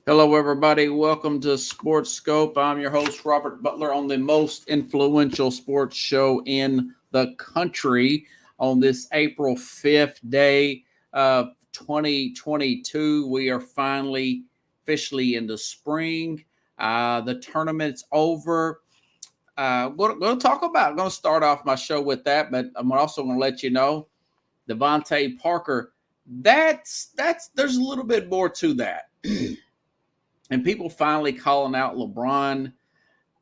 Hello, everybody. Welcome to SportsSkope. I'm your host, Robert Butler, on the most influential sports show in the country on this April 5th day of 2022. We are finally officially into spring. The tournament's over. We'll talk about, going to start off my show with that, but I'm also going to let you know Devontae Parker. There's a little bit more to that. And people finally calling out LeBron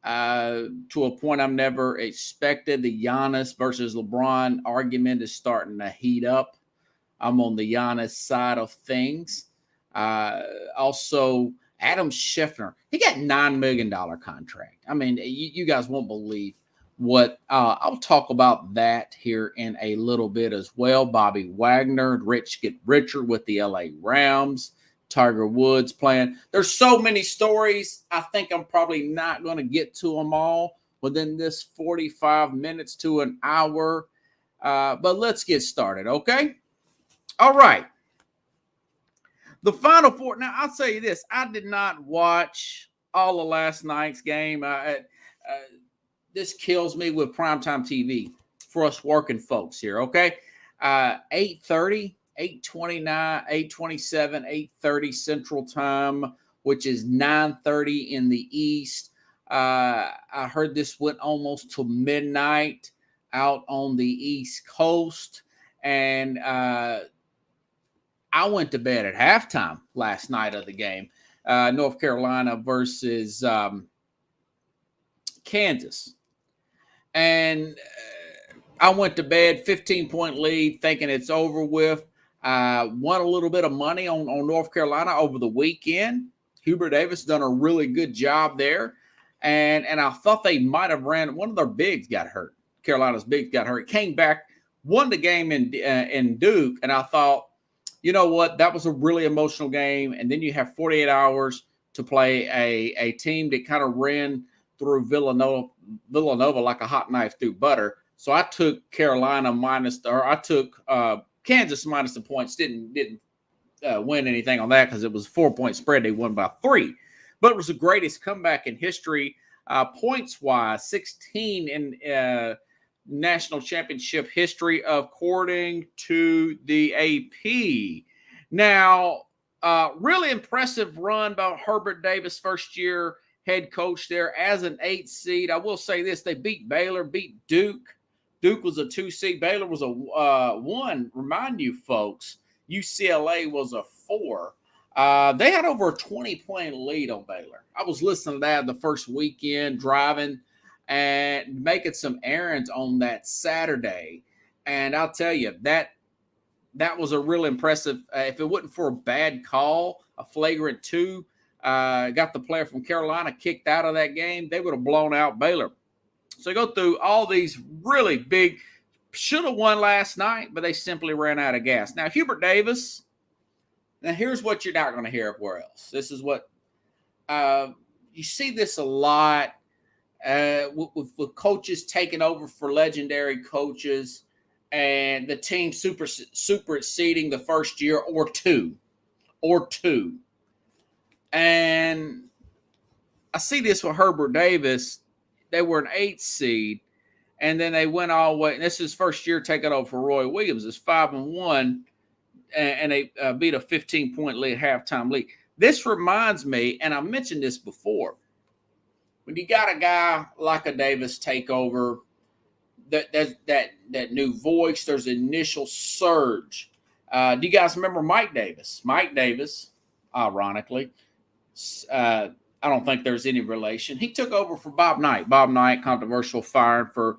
to a point I've never expected. The Giannis versus LeBron argument is starting to heat up. I'm on the Giannis side of things. Also, Adam Scheffner, he got $9 million contract. I mean, you guys won't believe what I'll talk about that here in a little bit as well. Bobby Wagner, rich get richer with the LA Rams. Tiger Woods playing. There's so many stories. I think I'm probably not going to get to them all within this 45 minutes to an hour. But let's get started, okay? All right. The Final Four. Now, I'll tell you this. I did not watch all of last night's game. This kills me with primetime TV for us working folks here, okay? 8:30. 8:29, 8:27, 8:30 Central Time, which is 9:30 in the East. I heard this went almost to midnight out on the East Coast. And I went to bed at halftime last night of the game. North Carolina versus Kansas. And I went to bed, 15-point lead, thinking it's over with. Won a little bit of money on North Carolina over the weekend. Hubert Davis done a really good job there. And I thought they might have ran. One of their bigs got hurt. Carolina's bigs got hurt. Came back, won the game in Duke. And I thought, you know what? That was a really emotional game. And then you have 48 hours to play a team that kind of ran through Villanova like a hot knife through butter. So I took Carolina I took Kansas minus the points. Didn't win anything on that because it was a 4-point spread. They won by 3. But it was the greatest comeback in history, points-wise, 16 in national championship history, according to the AP. Now, really impressive run by Herbert Davis, first-year head coach there as an 8 seed. I will say this. They beat Baylor, beat Duke. Duke was a 2 seed. Baylor was a 1. Remind you, folks, UCLA was a 4. They had over a 20-point lead on Baylor. I was listening to that the first weekend, driving and making some errands on that Saturday. And I'll tell you, that was a real impressive. If it wasn't for a bad call, a flagrant 2, got the player from Carolina kicked out of that game, they would have blown out Baylor. So go through all these really big, should have won last night, but they simply ran out of gas. Now, Hubert Davis, now here's what you're not going to hear everywhere else. This is what you see this a lot with coaches taking over for legendary coaches and the team super exceeding the first year or two. And I see this with Herbert Davis. They were an 8 seed, and then they went all the way. And this is his first year taking over for Roy Williams. It's 5-1, and they beat a 15-point lead, halftime lead. This reminds me, and I mentioned this before, when you got a guy like a Davis take over, that new voice, there's an initial surge. Do you guys remember Mike Davis? Mike Davis, ironically, I don't think there's any relation. He took over for Bob Knight. Bob Knight, controversial, fired for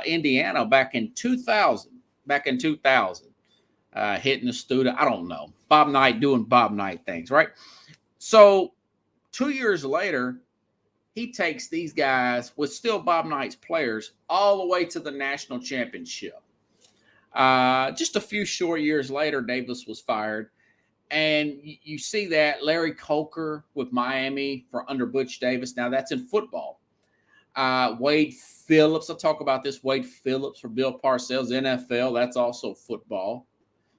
Indiana back in 2000. Hitting the student. I don't know. Bob Knight doing Bob Knight things, right? So 2 years later, he takes these guys with still Bob Knight's players all the way to the national championship. Just a few short years later, Davis was fired. And you see that Larry Coker with Miami for under Butch Davis. Now that's in football. Wade Phillips, I'll talk about this. Wade Phillips for Bill Parcells, NFL. That's also football.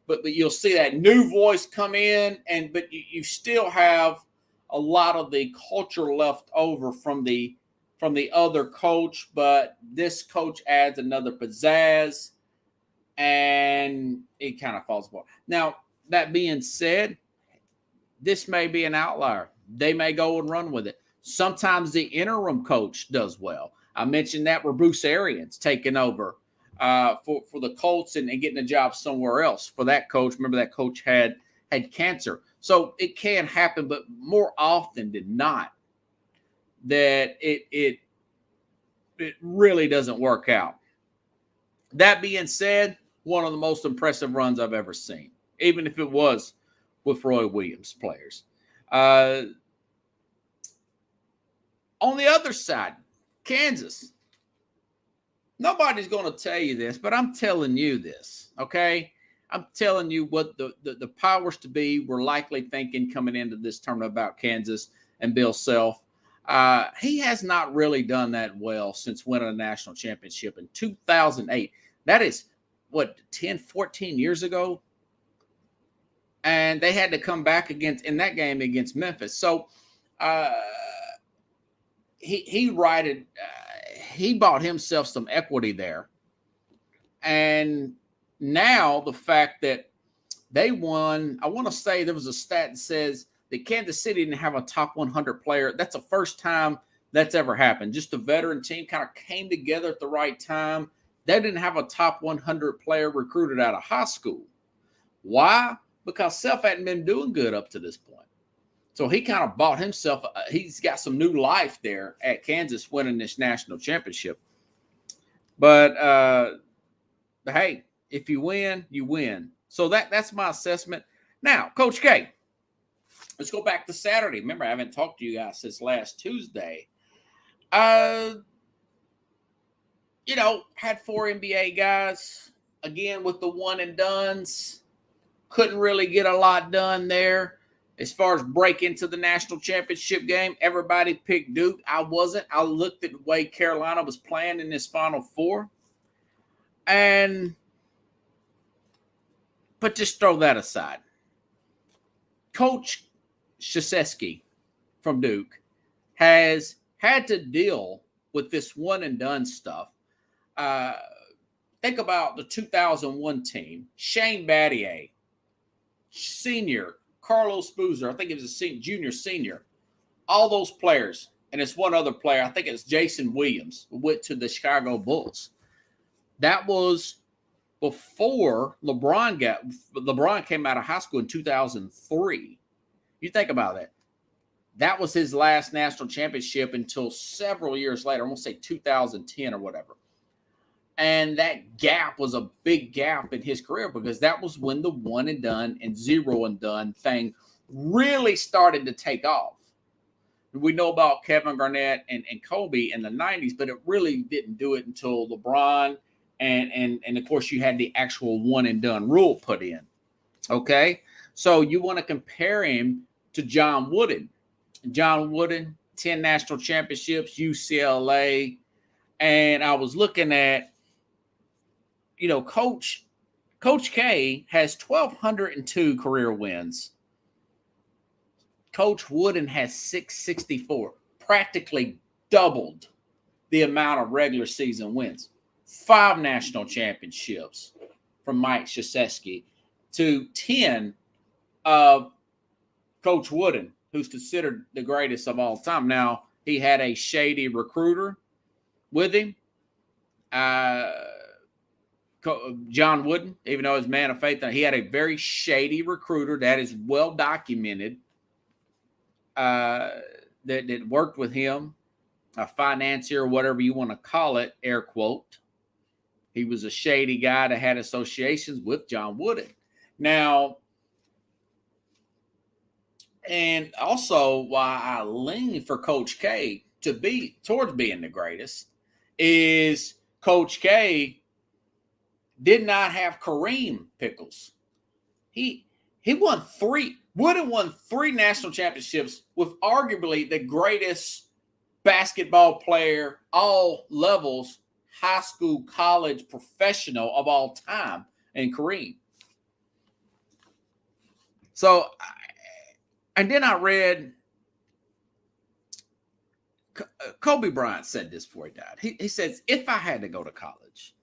But you'll see that new voice come in, but you still have a lot of the culture left over from the other coach, but this coach adds another pizzazz, and it kind of falls apart. Now, that being said, this may be an outlier. They may go and run with it. Sometimes the interim coach does well. I mentioned that with Bruce Arians taking over for the Colts and getting a job somewhere else for that coach. Remember, that coach had cancer. So it can happen, but more often than not, that it really doesn't work out. That being said, one of the most impressive runs I've ever seen, even if it was with Roy Williams players. On the other side, Kansas. Nobody's going to tell you this, but I'm telling you this, okay? I'm telling you what the powers to be were likely thinking coming into this tournament about Kansas and Bill Self. He has not really done that well since winning a national championship in 2008. That is, 10, 14 years ago? And they had to come back in that game against Memphis. So he bought himself some equity there. And now the fact that they won, I want to say there was a stat that says that Kansas City didn't have a top 100 player. That's the first time that's ever happened. Just a veteran team kind of came together at the right time. They didn't have a top 100 player recruited out of high school. Why? Because Self hadn't been doing good up to this point. So he kind of bought himself, he's got some new life there at Kansas winning this national championship. But hey, if you win, you win. So that's my assessment. Now, Coach K, let's go back to Saturday. Remember, I haven't talked to you guys since last Tuesday. Had 4 NBA guys, again, with the one and dones. Couldn't really get a lot done there. As far as break into the national championship game, everybody picked Duke. I wasn't. I looked at the way Carolina was playing in this Final Four. But just throw that aside. Coach Krzyzewski from Duke has had to deal with this one and done stuff. Think about the 2001 team. Shane Battier, senior, Carlos Boozer, I think it was a junior, senior. All those players, and it's one other player, I think it's Jason Williams, who went to the Chicago Bulls. That was before LeBron came out of high school in 2003. You think about that. That was his last national championship until several years later. I won't say 2010 or whatever. And that gap was a big gap in his career because that was when the one and done and zero and done thing really started to take off. We know about Kevin Garnett and Kobe in the 90s, but it really didn't do it until LeBron and of course you had the actual one and done rule put in. Okay? So you want to compare him to John Wooden. John Wooden, 10 national championships, UCLA. And I was looking at, Coach K has 1,202 career wins. Coach Wooden has 664, practically doubled the amount of regular season wins. 5 national championships from Mike Krzyzewski to 10 of Coach Wooden, who's considered the greatest of all time. Now, he had a shady recruiter with him. John Wooden, even though he's a man of faith, he had a very shady recruiter that is well documented that worked with him, a financier, whatever you want to call it, air quote. He was a shady guy that had associations with John Wooden. Now, and also why I lean for Coach K to be towards being the greatest is Coach K did not have Kareem Pickles. He won 3. Wooden won 3 national championships with arguably the greatest basketball player, all levels, high school, college, professional of all time, in Kareem. So, and then I read Kobe Bryant said this before he died. He says, if I had to go to college,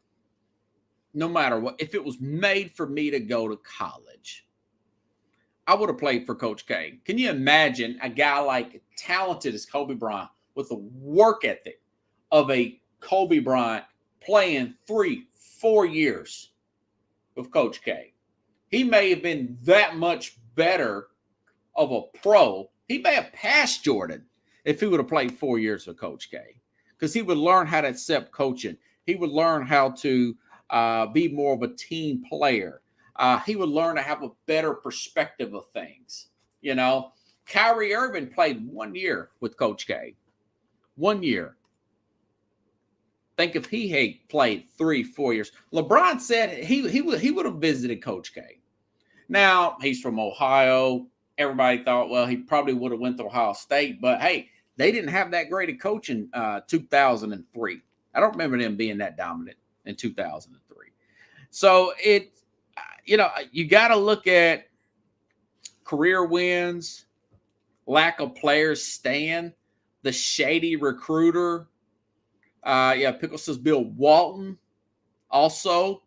no matter what, if it was made for me to go to college, I would have played for Coach K. Can you imagine a guy like talented as Kobe Bryant with the work ethic of a Kobe Bryant playing 3-4 years with Coach K? He may have been that much better of a pro. He may have passed Jordan if he would have played 4 years with Coach K, because he would learn how to accept coaching. He would learn how to be more of a team player. He would learn to have a better perspective of things. You know, Kyrie Irving played 1 year with Coach K. 1 year. Think if he had played 3-4 years. LeBron said he would have visited Coach K. Now, he's from Ohio. Everybody thought, well, he probably would have went to Ohio State. But, hey, they didn't have that great a coach in 2003. I don't remember them being that dominant in 2003. So, you got to look at career wins, lack of players staying, the shady recruiter. Pickle says Bill Walton also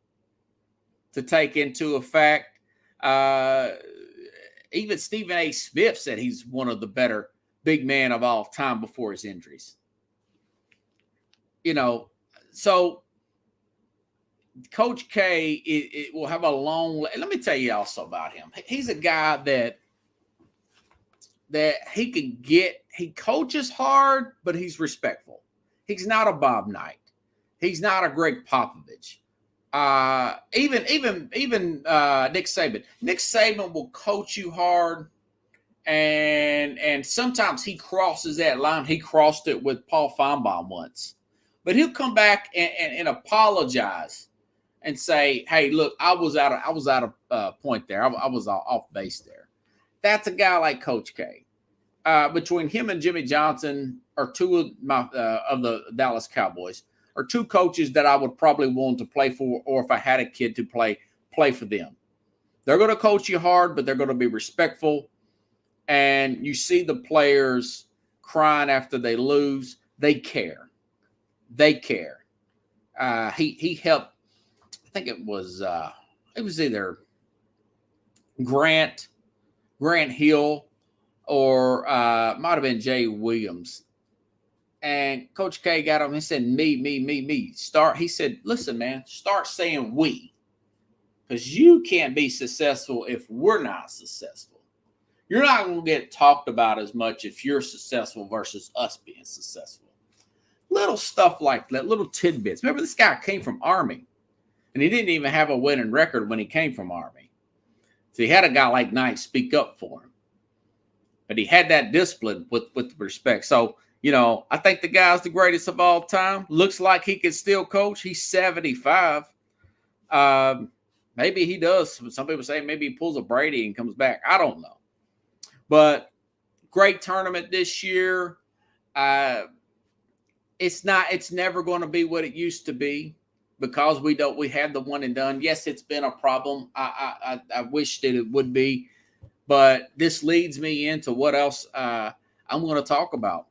to take into effect. Even Stephen A. Smith said he's one of the better big men of all time before his injuries. So Coach K it will have a long. Let me tell you also about him. He's a guy that he can get. He coaches hard, but he's respectful. He's not a Bob Knight. He's not a Greg Popovich. Even Nick Saban. Nick Saban will coach you hard, and sometimes he crosses that line. He crossed it with Paul Feinbaum once, but he'll come back and apologize and say, "Hey, look, I was out of point there. I was off base there." That's a guy like Coach K. Between him and Jimmy Johnson are two of the Dallas Cowboys. Are two coaches that I would probably want to play for, or if I had a kid to play for them. They're going to coach you hard, but they're going to be respectful. And you see the players crying after they lose. They care. They care. He helped. I think it was either Grant Hill, or might have been Jay Williams. And Coach K got him. He said, me. He said, listen, man, start saying we. Because you can't be successful if we're not successful. You're not going to get talked about as much if you're successful versus us being successful. Little stuff like that, little tidbits. Remember, this guy came from Army. And he didn't even have a winning record when he came from Army. So he had a guy like Knight speak up for him. But he had that discipline with respect. So, I think the guy's the greatest of all time. Looks like he can still coach. He's 75. Maybe he does. Some people say maybe he pulls a Brady and comes back. I don't know. But great tournament this year. It's never going to be what it used to be because we had the one and done. Yes, it's been a problem. I wish that it would be. But this leads me into what else I'm going to talk about.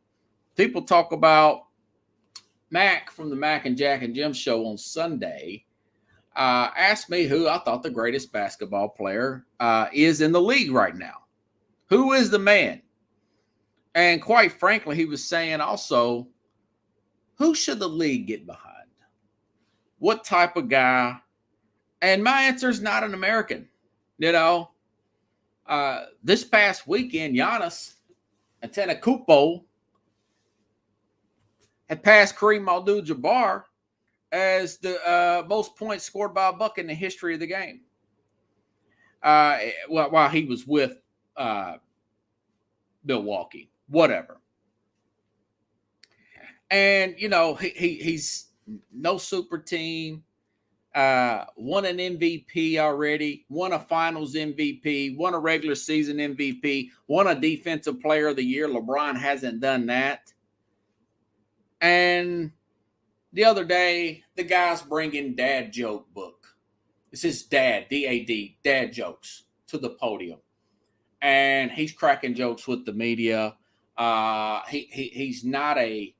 People talk about Mac from the Mac and Jack and Jim show on Sunday. Asked me who I thought the greatest basketball player is in the league right now. Who is the man? And quite frankly, he was saying also, who should the league get behind? What type of guy? And my answer is not an American. This past weekend, Giannis Antetokounmpo had passed Kareem Abdul-Jabbar as the most points scored by a Buck in the history of the game. While he was with Milwaukee, whatever. And he's no super team. Won an MVP already, won a finals MVP, won a regular season MVP, won a defensive player of the year. LeBron hasn't done that. And the other day, the guy's bringing dad joke book. It's his dad, D-A-D, dad jokes to the podium. And he's cracking jokes with the media. He's not a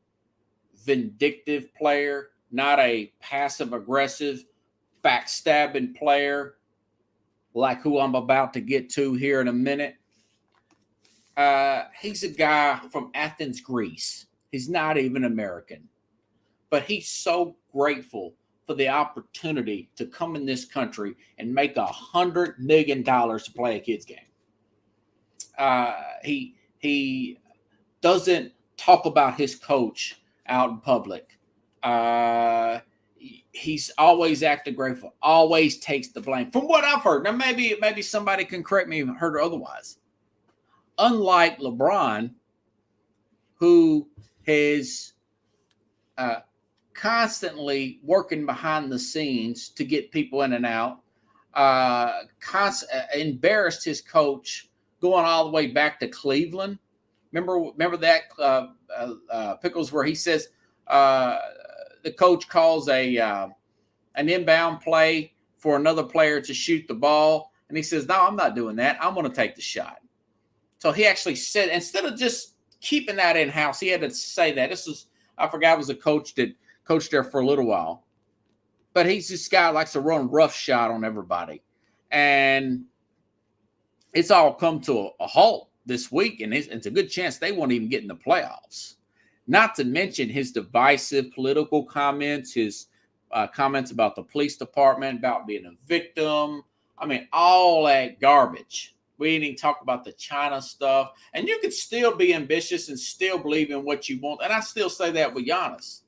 vindictive player, not a passive aggressive, backstabbing player like who I'm about to get to here in a minute. He's a guy from Athens, Greece. He's not even American, but he's so grateful for the opportunity to come in this country and make $100 million to play a kid's game. He doesn't talk about his coach out in public. He's always acted grateful, always takes the blame. From what I've heard, now maybe somebody can correct me if I heard otherwise. Unlike LeBron, who is constantly working behind the scenes to get people in and out, embarrassed his coach going all the way back to Cleveland. Remember that Pickles, where he says the coach calls an inbound play for another player to shoot the ball, and he says, "No, I'm not doing that. I'm going to take the shot." So he actually said, instead of just keeping that in house, he had to say that. I forgot, it was a coach that coached there for a little while, but he's this guy who likes to run roughshod on everybody, and it's all come to a halt this week, and it's a good chance they won't even get in the playoffs. Not to mention his divisive political comments, his comments about the police department, about being a victim. I mean, all that garbage. We didn't even talk about the China stuff. And you can still be ambitious and still believe in what you want. And I still say that with Giannis.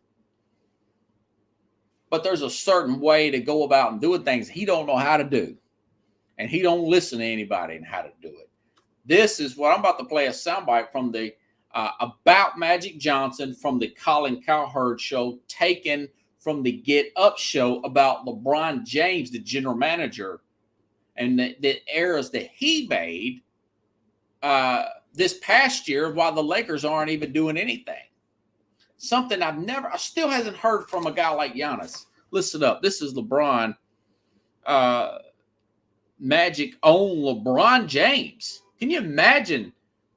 But there's a certain way to go about and doing things he don't know how to do. And he don't listen to anybody and how to do it. This is what I'm about to play a soundbite from the About Magic Johnson from the Colin Cowherd show, taken from the Get Up show about LeBron James, the general manager, and the errors that he made this past year while the Lakers aren't even doing anything. Something I still hasn't heard from a guy like Giannis. Listen up. This is LeBron, Magic own LeBron James. Can you imagine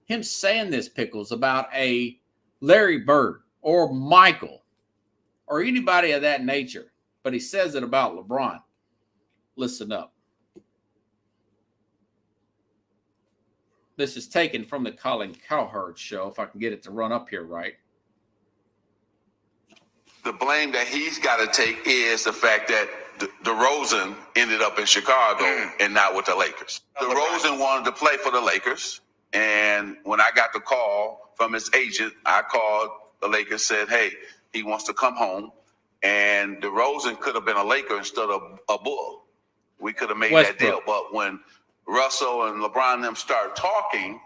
him saying this, Pickles, about a Larry Bird or Michael or anybody of that nature? But he says it about LeBron. Listen up. This is taken from the Colin Cowherd show, if I can get it to run up here right. The blame that he's got to take is the fact that DeRozan ended up in Chicago and not with the Lakers. DeRozan wanted to play for the Lakers, and when I got the call from his agent, I called the Lakers, said, hey, he wants to come home, and DeRozan could have been a Laker instead of a Bull. We could have made that deal, but when Russell and LeBron and them start talking,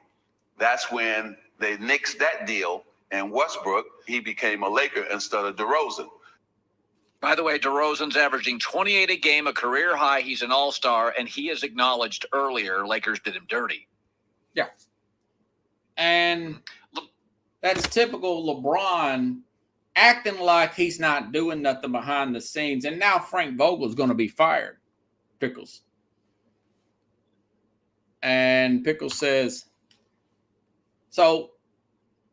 that's when they nixed that deal. And Westbrook, he became a Laker instead of DeRozan. By the way, DeRozan's averaging 28 a game, a career high. He's an all-star, and he has acknowledged earlier Lakers did him dirty. Yeah. And that's typical LeBron acting like he's not doing nothing behind the scenes. And now Frank Vogel's going to be fired, Pickles. And Pickles says, so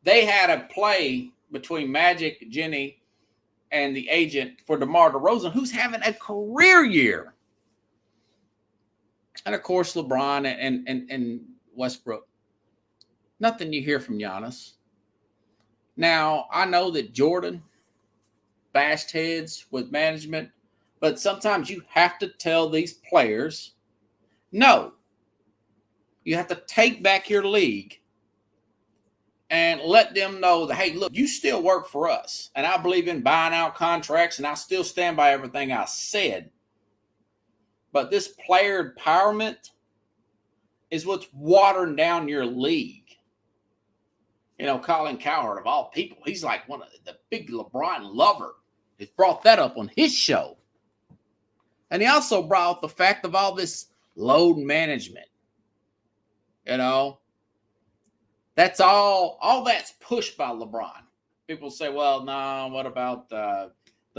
they had a play between Magic, Jenny, and the agent for DeMar DeRozan, who's having a career year. And, of course, LeBron and Westbrook. Nothing you hear from Giannis. Now, I know that Jordan bashed heads with management, but sometimes you have to tell these players, no. You have to take back your league and let them know that, hey, look, you still work for us. And I believe in buying out contracts, and I still stand by everything I said. But this player empowerment is what's watering down your league. You know, Colin Cowherd, of all people, he's like one of the big LeBron lover. He's brought that up on his show. And he also brought up the fact of all this load management. You know, that's all that's pushed by LeBron. People say, well, no, what about the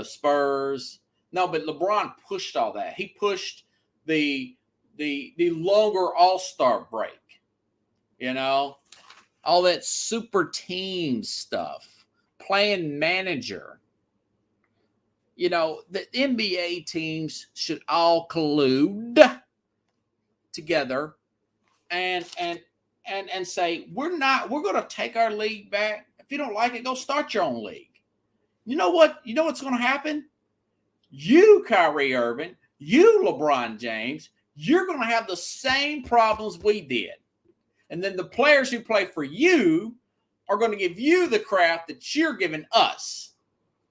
Spurs? No, but LeBron pushed all that. He pushed the longer All-Star break. You know, all that super team stuff, playing manager. You know, the NBA teams should all collude together and say, we're going to take our league back. If you don't like it, go start your own league. You know what? You know what's going to happen? You, Kyrie Irving, you, LeBron James, you're going to have the same problems we did. And then the players who play for you are going to give you the crap that you're giving us.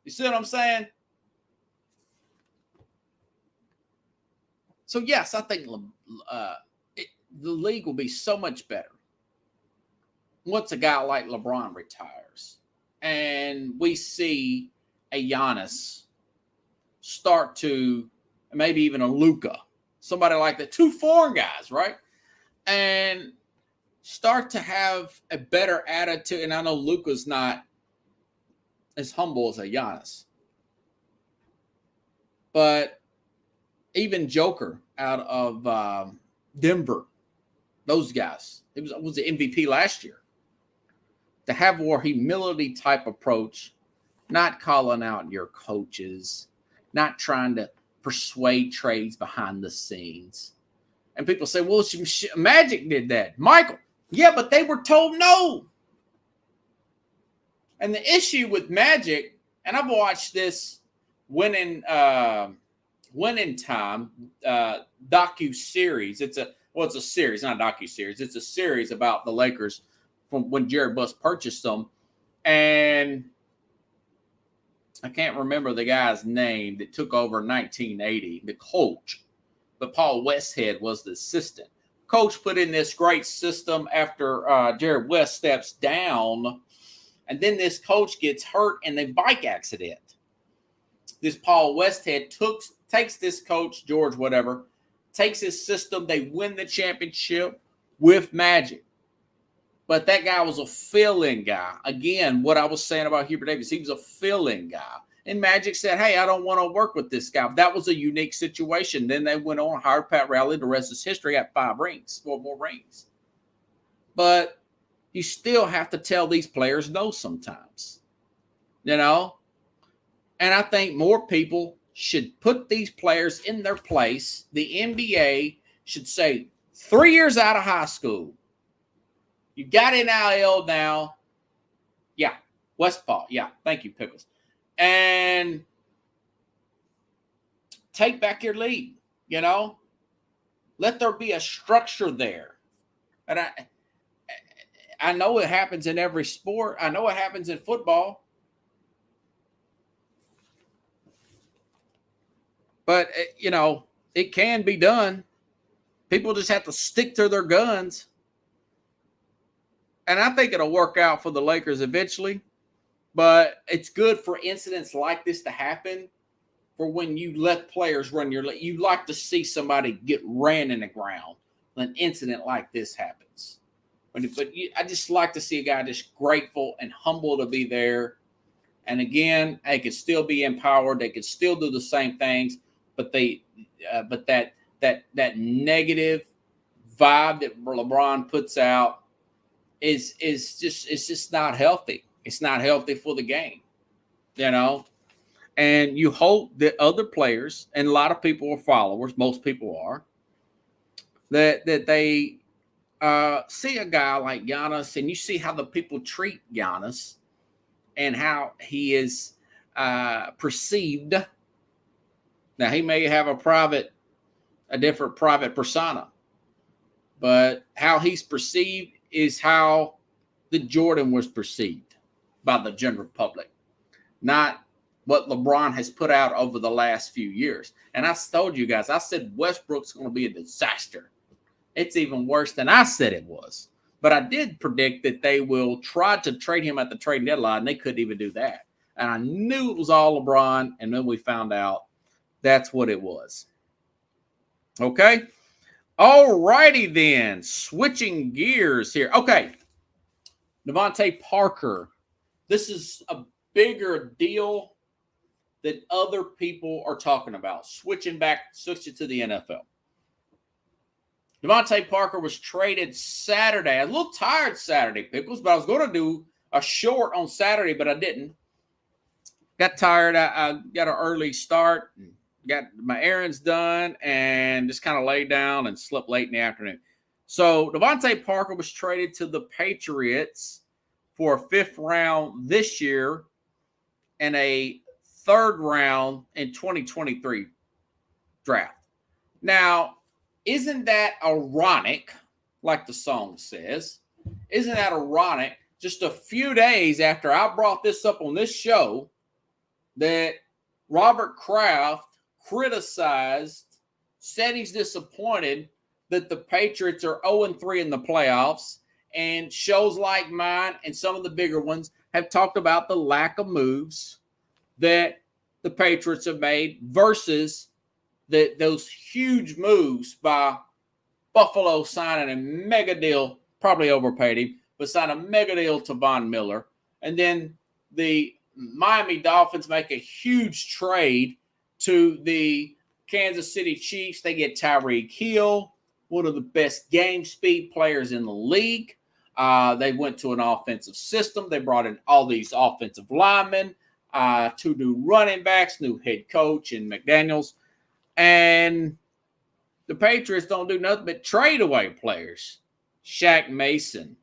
You see what I'm saying? So, yes, I think the league will be so much better once a guy like LeBron retires and we see a Giannis start to, maybe even a Luka, somebody like that, 2 foreign guys, right? And start to have a better attitude. And I know Luka's not as humble as a Giannis, but even Joker out of Denver, those guys, it was the MVP last year. To have more humility type approach, not calling out your coaches, not trying to persuade trades behind the scenes. And people say, well, Magic did that. Michael, yeah, but they were told no. And the issue with Magic, and I've watched this Winning Time docu-series. It's a series, not a docu-series. It's a series about the Lakers from when Jerry Buss purchased them. And I can't remember the guy's name that took over in 1980, the coach. But Paul Westhead was the assistant. Coach put in this great system after Jerry West steps down. And then this coach gets hurt in a bike accident. This Paul Westhead takes this coach, George whatever, takes his system. They win the championship with Magic. But that guy was a fill-in guy. Again, what I was saying about Hubert Davis, he was a fill-in guy. And Magic said, hey, I don't want to work with this guy. That was a unique situation. Then they went on, hired Pat Riley. The rest is history. Got 4 more rings. But you still have to tell these players no sometimes. You know? And I think more people should put these players in their place. The NBA should say 3 years out of high school. You got NIL now. Yeah. Westfall. Yeah. Thank you, Pickles. And take back your league, you know. Let there be a structure there. And I know it happens in every sport. I know it happens in football. But, you know, it can be done. People just have to stick to their guns. And I think it'll work out for the Lakers eventually. But it's good for incidents like this to happen. For when you let players run your league. You like to see somebody get ran in the ground when an incident like this happens. I just like to see a guy just grateful and humble to be there. And again, they could still be empowered. They could still do the same things. But that negative vibe that LeBron puts out is just not healthy. It's not healthy for the game, you know. And you hope that other players, and a lot of people are followers, most people are, that they see a guy like Giannis, and you see how the people treat Giannis and how he is perceived. Now, he may have a different private persona, but how he's perceived is how the Jordan was perceived by the general public, not what LeBron has put out over the last few years. And I told you guys, I said Westbrook's going to be a disaster. It's even worse than I said it was. But I did predict that they will try to trade him at the trade deadline, and they couldn't even do that. And I knew it was all LeBron, and then we found out that's what it was. Okay? All righty then. Switching gears here. Okay. Devontae Parker. This is a bigger deal that other people are talking about. Switching to the NFL. Devontae Parker was traded Saturday. I was a little tired Saturday, Pickles, but I was going to do a short on Saturday, but I didn't. Got tired. I got an early start, got my errands done, and just kind of laid down and slept late in the afternoon. So Devontae Parker was traded to the Patriots for a 5th round this year and a 3rd round in 2023 draft. Now, isn't that ironic, like the song says? Isn't that ironic? Just a few days after I brought this up on this show, that Robert Kraft criticized, said he's disappointed that the Patriots are 0-3 in the playoffs, and shows like mine and some of the bigger ones have talked about the lack of moves that the Patriots have made versus those huge moves by Buffalo signing a mega deal, probably overpaid him, but signed a mega deal to Von Miller. And then the Miami Dolphins make a huge trade to the Kansas City Chiefs. They get Tyreek Hill, one of the best game speed players in the league. They went to an offensive system. They brought in all these offensive linemen, 2 new running backs, new head coach in McDaniels. And the Patriots don't do nothing but trade away players. Shaq Mason,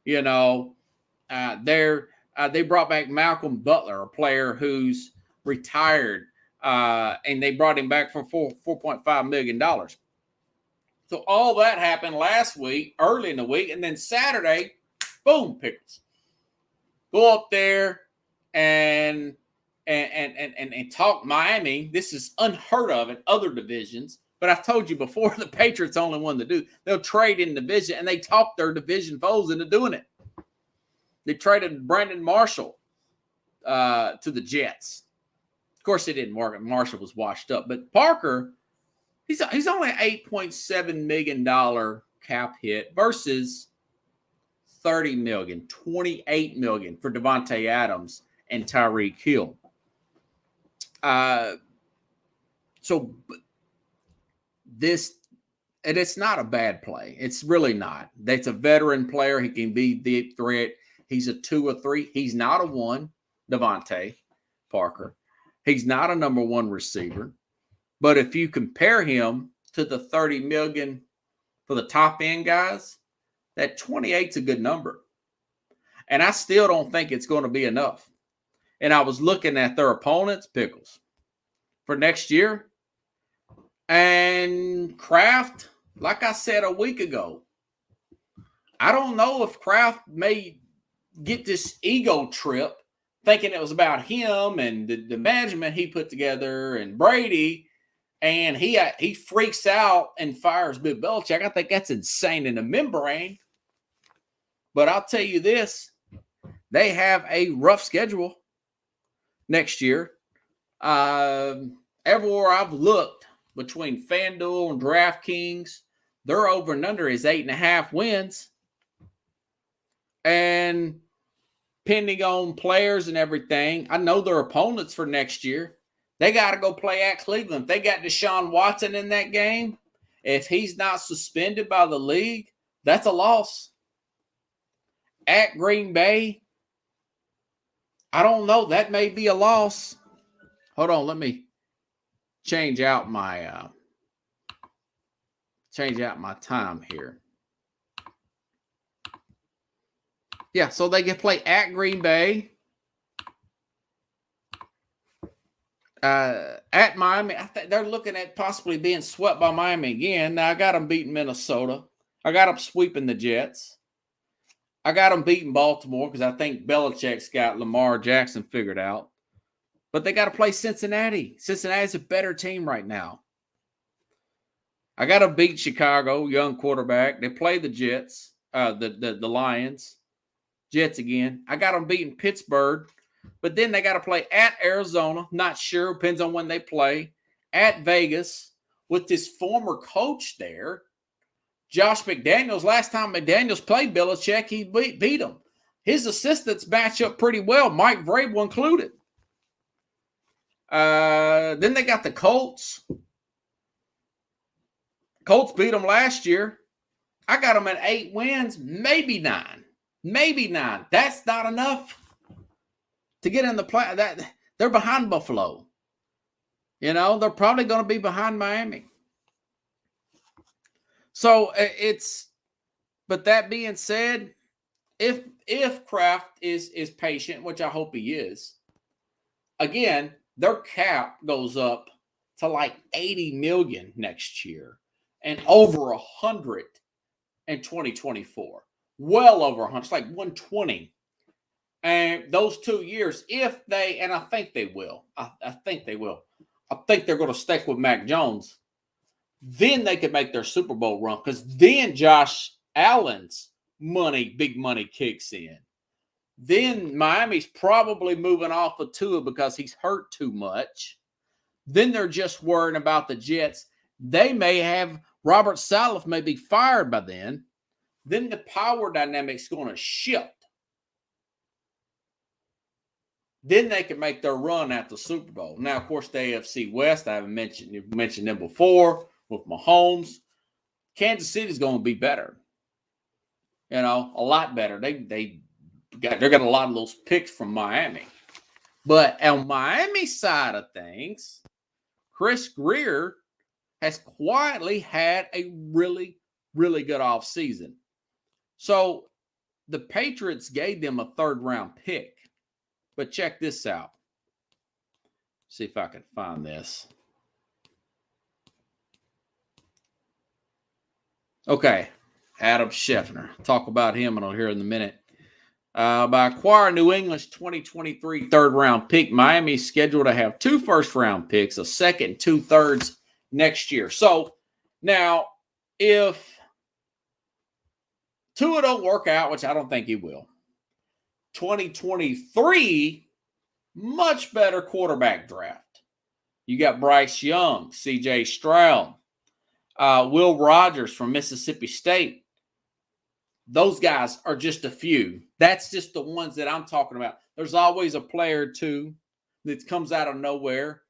they brought back Malcolm Butler, a player who's retired, and they brought him back for $4.5 million. So all that happened last week, early in the week, and then Saturday, boom, Pickles. Go up there and talk Miami. This is unheard of in other divisions. But I've told you before, the Patriots only one to do. They'll trade in division, and they talk their division foes into doing it. They traded Brandon Marshall to the Jets. Of course, it didn't work. Marshall was washed up. But Parker, he's only an $8.7 million cap hit versus $30 million, $28 million for Devontae Adams and Tyreek Hill. And it's not a bad play. It's really not. That's a veteran player. He can be the threat. He's a 2 or 3. He's not a 1, Devontae Parker. He's not a number 1 receiver. But if you compare him to the $30 million for the top end guys, that 28's a good number. And I still don't think it's going to be enough. And I was looking at their opponents, Pickles, for next year. And Kraft, like I said a week ago, I don't know if Kraft may get this ego trip thinking it was about him and the management he put together and Brady, and he freaks out and fires Bill Belichick. I think that's insane in the membrane. But I'll tell you this, they have a rough schedule next year. Everywhere I've looked between FanDuel and DraftKings, their over and under is 8.5 wins. And pending on players and everything, I know their opponents for next year. They got to go play at Cleveland. If they got Deshaun Watson in that game, if he's not suspended by the league, that's a loss. At Green Bay, I don't know. That may be a loss. Hold on, let me change out my time here. Yeah, so they can play at Green Bay, at Miami. I think they're looking at possibly being swept by Miami again. Now I got them beating Minnesota. I got them sweeping the Jets. I got them beating Baltimore because I think Belichick's got Lamar Jackson figured out. But they got to play Cincinnati. Cincinnati's a better team right now. I got to beat Chicago, young quarterback. They play the Jets, the Lions. Jets again. I got them beating Pittsburgh. But then they got to play at Arizona. Not sure. Depends on when they play. At Vegas with this former coach there, Josh McDaniels. Last time McDaniels played Belichick, he beat him. His assistants match up pretty well, Mike Vrabel included. Then they got the Colts. Colts beat them last year. I got them at 8 wins, maybe 9. Maybe 9. That's not enough to get in the play. They're behind Buffalo. They're probably going to be behind Miami. So but that being said, if Kraft is patient, which I hope he is, again, their cap goes up to like 80 million next year and over 100 in 2024. Well over 100. It's like 120. And those 2 years, if they, and I think they will, I think they will. I think they're going to stick with Mac Jones. Then they could make their Super Bowl run, because then Josh Allen's big money kicks in. Then Miami's probably moving off of Tua because he's hurt too much. Then they're just worrying about the Jets. They may have Robert Saleh may be fired by then. Then the power dynamic's going to shift. Then they can make their run at the Super Bowl. Now, of course, the AFC West, I haven't mentioned them before with Mahomes. Kansas City's going to be better. A lot better. They got a lot of those picks from Miami. But on Miami's side of things, Chris Greer has quietly had a really, really good offseason. So the Patriots gave them a 3rd-round pick. But check this out. See if I can find this. Okay, Adam Scheffner. Talk about him and I'll hear in a minute. By acquiring New England's 2023 3rd-round pick, Miami's scheduled to have 2 first-round picks, a 2nd and 2 thirds next year. So now, if Tua don't work out, which I don't think he will, 2023, much better quarterback draft. You got Bryce Young, C.J. Stroud, Will Rogers from Mississippi State. Those guys are just a few. That's just the ones that I'm talking about. There's always a player or two that comes out of nowhere.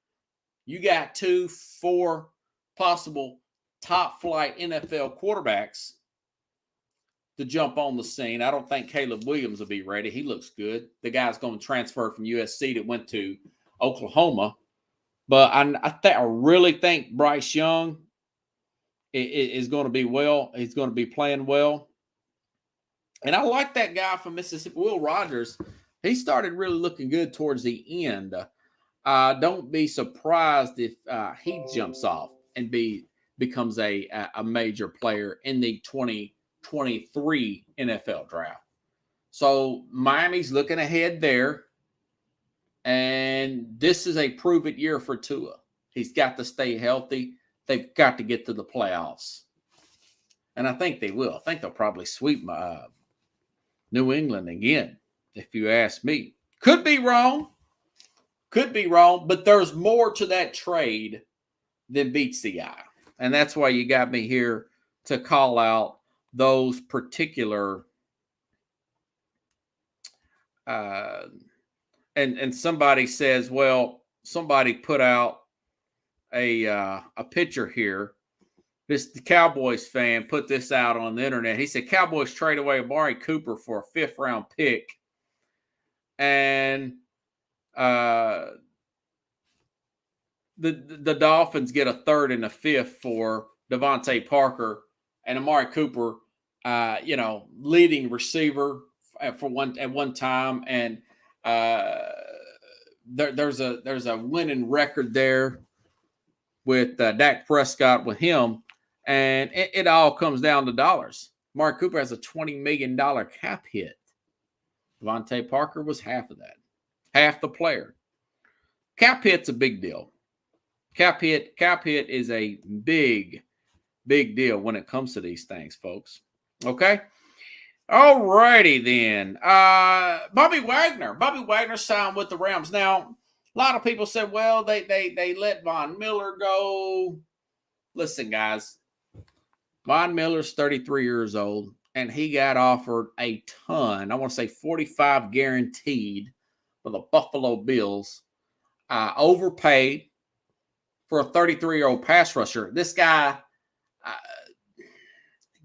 You got 2, 4 possible top-flight NFL quarterbacks to jump on the scene. I don't think Caleb Williams will be ready. He looks good. The guy's going to transfer from USC that went to Oklahoma. But I really think Bryce Young is going to be well. He's going to be playing well. And I like that guy from Mississippi, Will Rogers. He started really looking good towards the end. Don't be surprised if he jumps off and becomes a major player in the 2023 NFL draft. So Miami's looking ahead there. And this is a prove-it year for Tua. He's got to stay healthy. They've got to get to the playoffs. And I think they will. I think they'll probably sweep New England again, if you ask me. Could be wrong, but there's more to that trade than beats the eye. And that's why you got me here to call out those particular and somebody says, well, somebody put out a picture here. The Cowboys fan put this out on the internet. He said Cowboys trade away Amari Cooper for a 5th-round pick. And the Dolphins get a 3rd and a 5th for Devontae Parker and Amari Cooper, leading receiver at one time. And there's a winning record there with Dak Prescott with him. And it all comes down to dollars. Amari Cooper has a $20 million cap hit. Devontae Parker was half of that. Half the player. Cap hit's a big deal. Cap hit is a big, big deal when it comes to these things, folks. Okay? All righty then. Bobby Wagner signed with the Rams. Now, a lot of people said, well, they let Von Miller go. Listen, guys. Von Miller's 33 years old, and he got offered a ton. I want to say 45 guaranteed for the Buffalo Bills. Overpaid for a 33-year-old pass rusher. This guy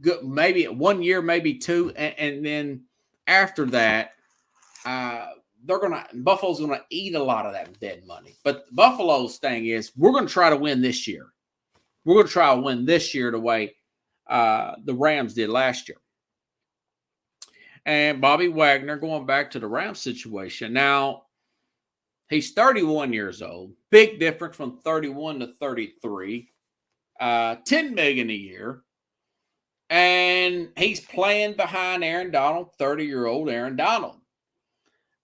good, maybe 1 year, maybe two, and then after that, Buffalo's gonna eat a lot of that dead money. But Buffalo's thing is, we're gonna try to win this year. We're gonna try to win this year the way the Rams did last year. And Bobby Wagner, going back to the Rams situation, now he's 31 years old. Big difference from 31 to 33. $10 million a year. And he's playing behind Aaron Donald, 30-year-old Aaron Donald.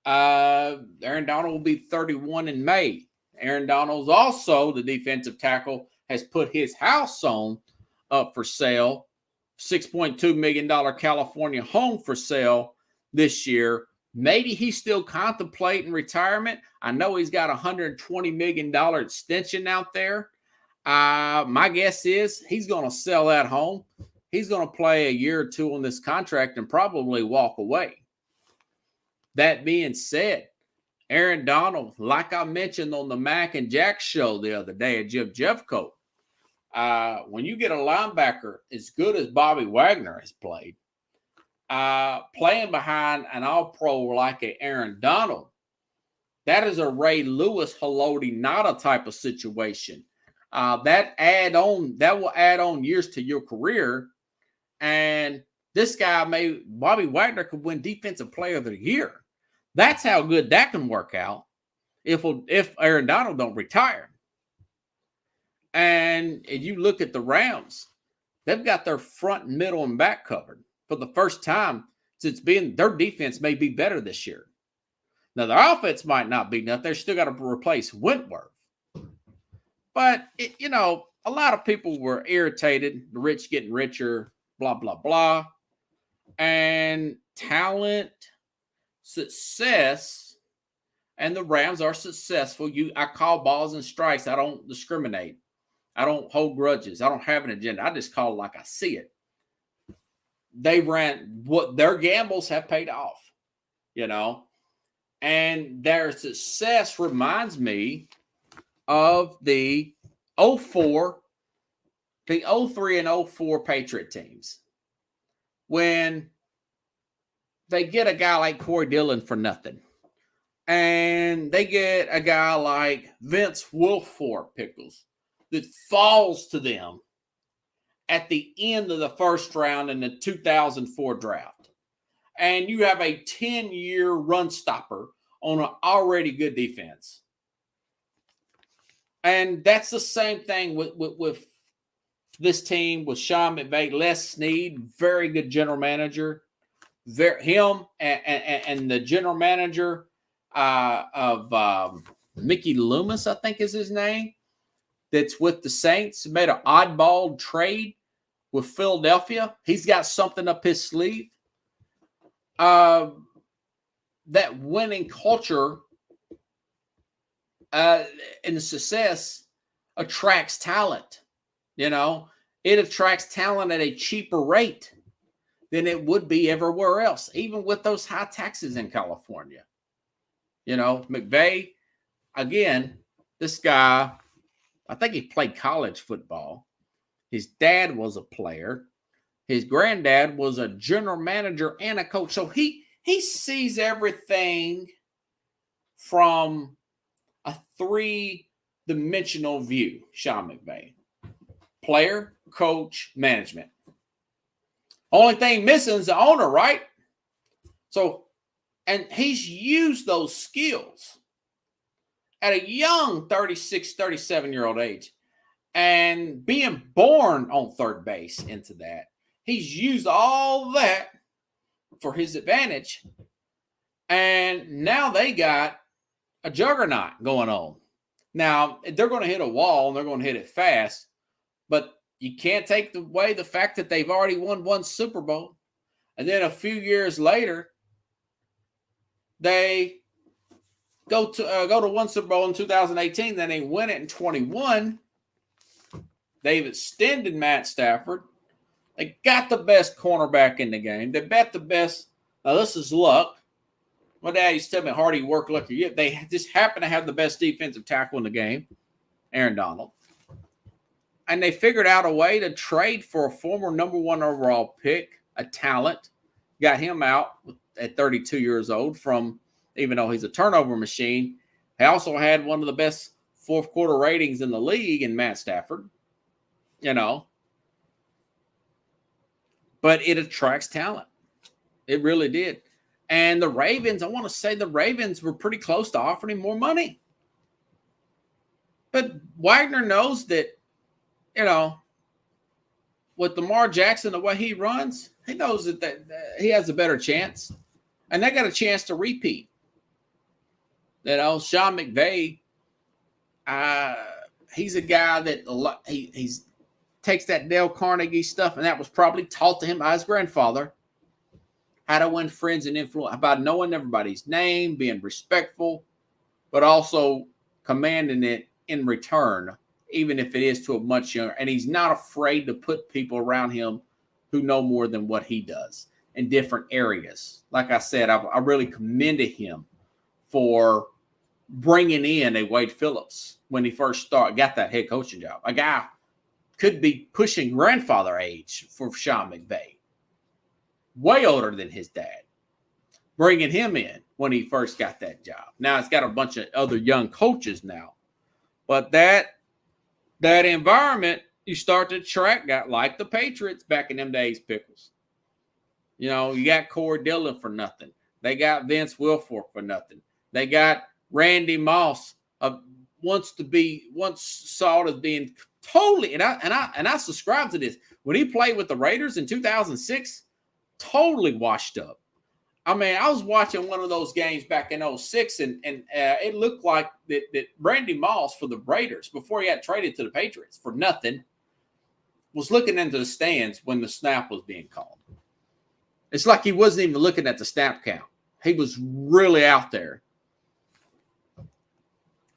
Aaron Donald will be 31 in May. Aaron Donald's also, the defensive tackle, has put his house on up for sale. $6.2 million California home for sale this year. Maybe he's still contemplating retirement. I know he's got a $120 million extension out there. My guess is he's going to sell that home. He's going to play a year or two on this contract and probably walk away. That being said, Aaron Donald, like I mentioned on the Mac and Jack show the other day at Jim Jeffcoat, when you get a linebacker as good as Bobby Wagner has played, playing behind an all-pro like a Aaron Donald, that is a Ray Lewis, Haloti Ngata type of situation. That will add on years to your career. And this guy Bobby Wagner could win Defensive Player of the Year. That's how good that can work out if Aaron Donald don't retire. And if you look at the Rams, they've got their front, middle, and back covered for the first time since their defense may be better this year. Now, their offense might not be enough. They're still got to replace Wentworth. But, a lot of people were irritated, the rich getting richer, blah, blah, blah. And talent, success, and the Rams are successful. I call balls and strikes. I don't discriminate. I don't hold grudges. I don't have an agenda. I just call it like I see it. They ran what their gambles have paid off, and their success reminds me of the 03 and 04 Patriot teams when they get a guy like Corey Dillon for nothing. And they get a guy like Vince Wilfork Pickles that falls to them at the end of the first round in the 2004 draft. And you have a 10-year run stopper on an already good defense. And that's the same thing with this team with Sean McVay, Les Snead, very good general manager. Him and the general manager of Mickey Loomis, I think is his name, that's with the Saints, made an oddball trade with Philadelphia. He's got something up his sleeve. That winning culture and the success attracts talent. It attracts talent at a cheaper rate than it would be everywhere else, even with those high taxes in California. McVay, again, this guy, I think he played college football. His dad was a player. His granddad was a general manager and a coach. So he sees everything from a three-dimensional view, Sean McVay. Player, coach, management. Only thing missing is the owner, right? So, and he's used those skills at a young 36, 37-year-old age. And being born on third base into that, he's used all that for his advantage. And now they got a juggernaut going on. Now, they're going to hit a wall, and they're going to hit it fast. But you can't take away the fact that they've already won one Super Bowl. And then a few years later, they go to one Super Bowl in 2018. Then they win it in 21. They've extended Matt Stafford. They got the best cornerback in the game. They bet the best. Now, this is luck. My dad used to tell me, Hardy, work lucky. They just happen to have the best defensive tackle in the game, Aaron Donald. and they figured out a way to trade for a former number 1 overall pick, a talent, got him out at 32 years old from, even though he's a turnover machine. He also had one of the best fourth quarter ratings in the league in Matt Stafford, but it attracts talent. It really did. And the Ravens, I want to say the Ravens were pretty close to offering him more money. But Wagner knows that, with Lamar Jackson, the way he runs, he knows that he has a better chance. And they got a chance to repeat. Sean McVay, he's a guy that he's takes that Dale Carnegie stuff, and that was probably taught to him by his grandfather, how to win friends and influence, about knowing everybody's name, being respectful, but also commanding it in return, even if it is to a much younger. And he's not afraid to put people around him who know more than what he does in different areas. Like I said, I really commended him for bringing in a Wade Phillips when he first got that head coaching job. A guy could be pushing grandfather age for Sean McVay, way older than his dad, bringing him in when he first got that job. Now it's got a bunch of other young coaches now, but that environment, you start to track, got like the Patriots back in them days, Pickles. You got Corey Dillon for nothing. They got Vince Wilfork for nothing. They got Randy Moss, once saw as being totally, and I subscribe to this. When he played with the Raiders in 2006, totally washed up. I mean, I was watching one of those games back in 2006, and it looked like that Randy Moss for the Raiders, before he got traded to the Patriots for nothing, was looking into the stands when the snap was being called. It's like he wasn't even looking at the snap count. He was really out there.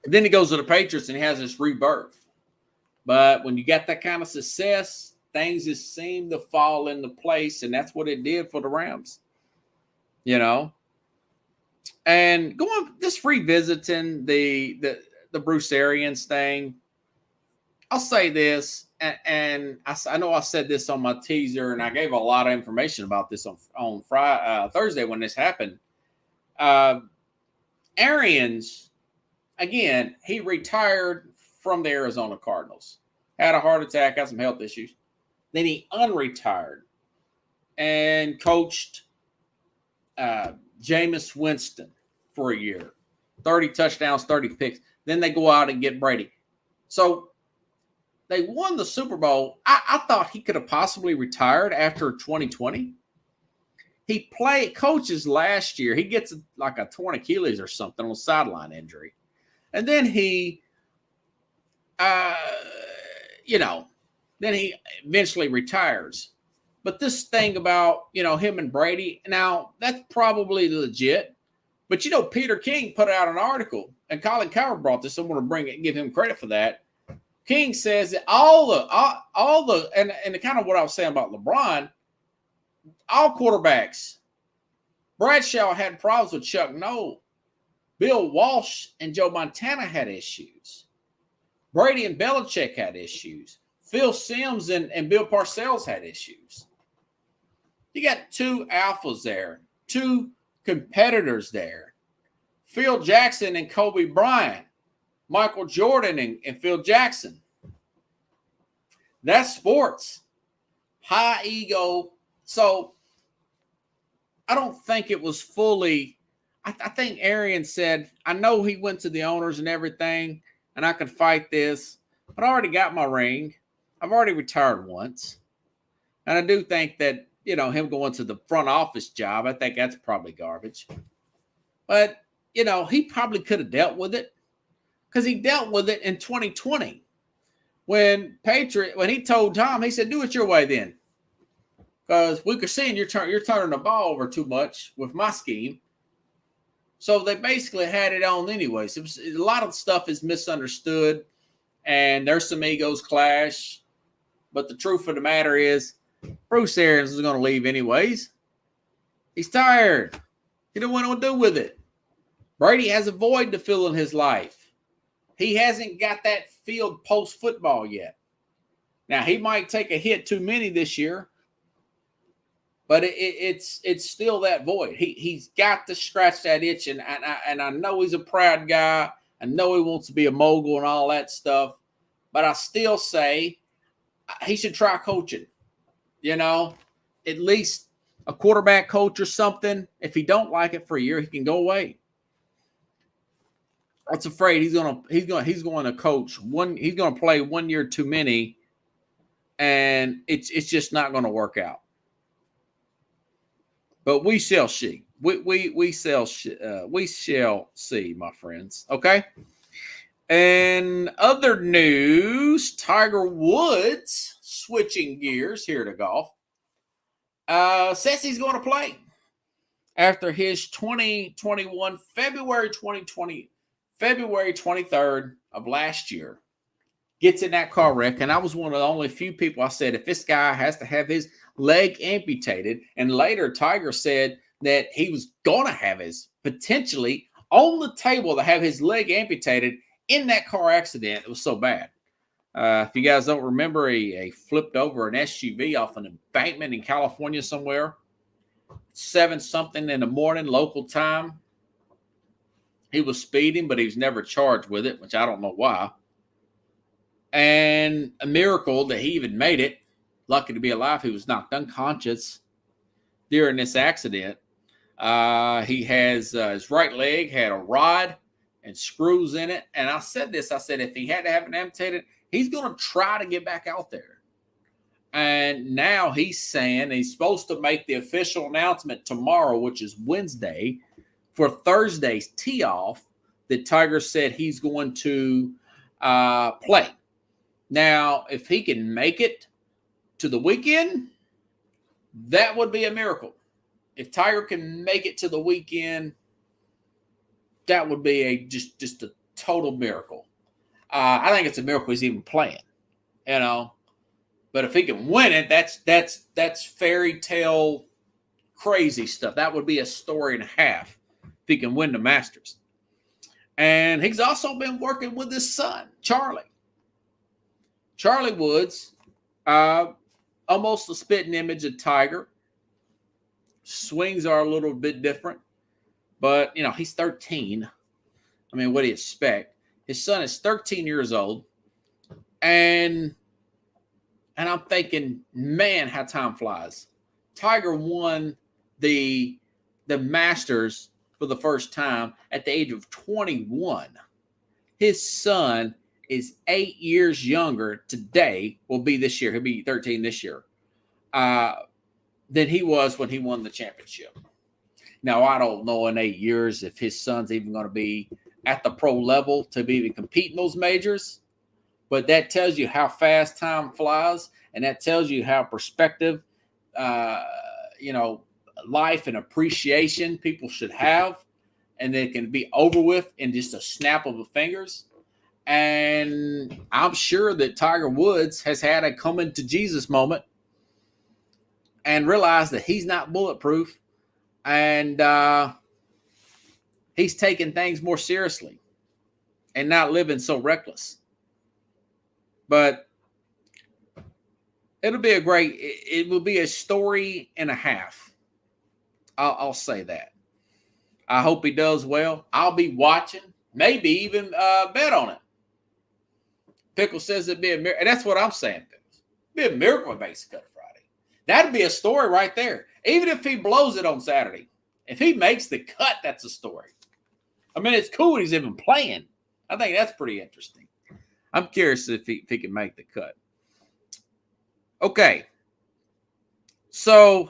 And then he goes to the Patriots and he has this rebirth. But when you got that kind of success, things just seem to fall into place, and that's what it did for the Rams. And just revisiting the Bruce Arians thing, I'll say this, and I know I said this on my teaser, and I gave a lot of information about this on Thursday when this happened. Arians, again, he retired from the Arizona Cardinals, had a heart attack, had some health issues. Then he unretired and coached Jameis Winston for a year. 30 touchdowns, 30 picks. Then they go out and get Brady. So they won the Super Bowl. I thought he could have possibly retired after 2020. He coaches last year. He gets like a torn Achilles or something on a sideline injury. And then he, then he eventually retires. But this thing about, him and Brady, now that's probably legit. But, Peter King put out an article, and Colin Cowherd brought this. I want to give him credit for that. King says that all the and kind of what I was saying about LeBron, all quarterbacks, Bradshaw had problems with Chuck Noll. Bill Walsh and Joe Montana had issues. Brady and Belichick had issues. Phil Simms and Bill Parcells had issues. You got two alphas there, two competitors there. Phil Jackson and Kobe Bryant, Michael Jordan and Phil Jackson. That's sports. High ego. So I don't think it was fully, I think Arians said, I know he went to the owners and everything, and I can fight this, but I already got my ring. I've already retired once. And I do think that, him going to the front office job, I think that's probably garbage. But, he probably could have dealt with it, because he dealt with it in 2020 when he told Tom, he said, do it your way then. Because we could see you're turning the ball over too much with my scheme. So they basically had it on anyways. A lot of stuff is misunderstood, and there's some egos clash. But the truth of the matter is, Bruce Arians is going to leave anyways. He's tired. He don't want to do with it. Brady has a void to fill in his life. He hasn't got that field post-football yet. Now, he might take a hit too many this year, but it's still that void. He's got to scratch that itch, and I know he's a proud guy. I know he wants to be a mogul and all that stuff, but I still say he should try coaching. You know, at least a quarterback coach or something. If he don't like it for a year, he can go away. I was afraid he's going to coach one. He's going to play 1 year too many, and it's just not going to work out. But we shall see. We shall see, my friends. Okay. And other news: Tiger Woods, switching gears here to golf, says he's going to play after his 2021 February 23rd of last year gets in that car wreck. And I was one of the only few people I said, if this guy has to have his leg amputated, and later Tiger said that he was going to have his potentially on the table to have his leg amputated in that car accident. It was so bad. If you guys don't remember, he flipped over an SUV off an embankment in California somewhere, 7-something in the morning local time. He was speeding, but he was never charged with it, which I don't know why. And a miracle that he even made it. Lucky to be alive. He was knocked unconscious during this accident. He has his right leg had a rod and screws in it. And I said this. I said if he had to have it amputated, he's going to try to get back out there. And now he's saying he's supposed to make the official announcement tomorrow, which is Wednesday, for Thursday's tee-off, that Tiger said he's going to play. Now, if he can make it to the weekend, that would be a miracle. If Tiger can make it to the weekend, that would be just a total miracle. I think it's a miracle he's even playing, you know. But if he can win it, that's fairy tale crazy stuff. That would be a story and a half if he can win the Masters. And he's also been working with his son, Charlie. Charlie Woods, almost a spitting image of Tiger. Swings are a little bit different, but, you know, he's 13. I mean, what do you expect? His son is 13 years old, and I'm thinking, man, how time flies. Tiger won the Masters for the first time at the age of 21. His son is 8 years younger today, will be this year. He'll be 13 this year, than he was when he won the championship. Now, I don't know in 8 years if his son's even going to be at the pro level to be even compete in those majors, but that tells you how fast time flies, and that tells you how perspective, life and appreciation people should have, and they can be over with in just a snap of the fingers. And I'm sure that Tiger Woods has had a coming to Jesus moment and realized that he's not bulletproof, and he's taking things more seriously and not living so reckless. But it will be a story and a half. I'll say that. I hope he does well. I'll be watching, maybe even bet on it. Pickle says it'd be a miracle. And that's what I'm saying, Pickles. It'd be a miracle if he makes the cut Friday. That'd be a story right there. Even if he blows it on Saturday. If he makes the cut, that's a story. I mean, it's cool he's even playing. I think that's pretty interesting. I'm curious if he can make the cut. Okay. So,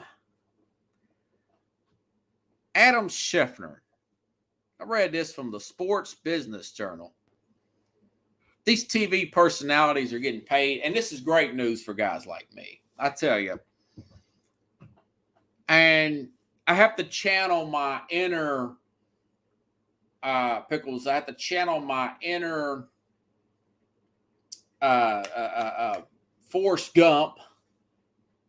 Adam Scheffner. I read this from the Sports Business Journal. These TV personalities are getting paid, and this is great news for guys like me. I tell you. And I have to channel my inner Pickles. I have to channel my inner Forrest Gump